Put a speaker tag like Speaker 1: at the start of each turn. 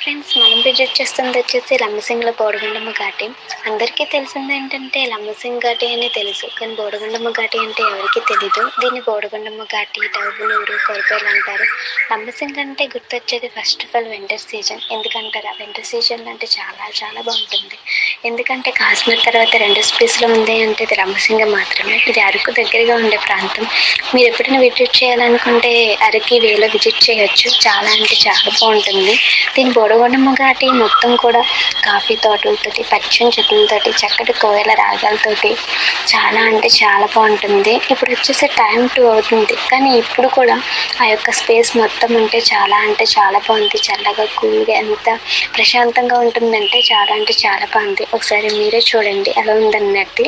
Speaker 1: Friends, మనం visit చేస్తుంది వచ్చేసి లంబసింగిలో బోడిగుండమ్మ ఘాటి. అందరికీ తెలిసింది ఏంటంటే లంబసింగ్ ఘాటి అని తెలుసు, కానీ బోడిగుండమ్మ ఘాటి అంటే ఎవరికీ తెలీదు. దీన్ని బోడిగుండమ్మ ఘాటి, డవునూరు, కొరపేలు అంటారు. లంబసింగ్ అంటే గుర్తొచ్చేది first of all winter season. ఎందుకంటారా? వింటర్ సీజన్ అంటే చాలా చాలా బాగుంటుంది. ఎందుకంటే కాశ్మీర్ తర్వాత రెండో స్పేస్లో ఉంది అంటే ఇది లంబసింగ మాత్రమే. ఇది అరకు దగ్గరగా ఉండే ప్రాంతం. మీరు ఎప్పుడైనా విజిట్ చేయాలనుకుంటే అరకు వేలో విజిట్ చేయొచ్చు. చాలా అంటే చాలా బాగుంటుంది. దీని బోడిగుండమ్మ ఘాటి మొత్తం కూడా కాఫీ తోటలతోటి, పచ్చని చెట్లతోటి, చక్కటి కోయల రాగాలతోటి చాలా అంటే చాలా బాగుంటుంది. ఇప్పుడు వచ్చేసి టైం 2 అవుతుంది, కానీ ఇప్పుడు కూడా ఆ యొక్క స్పేస్ మొత్తం అంటే చాలా బాగుంది. చల్లగా కూల్గా ఎంత ప్రశాంతంగా ఉంటుందంటే చాలా అంటే చాలా బాగుంది. ఒకసారి మీరే చూడండి ఎలా ఉందన్నట్టు.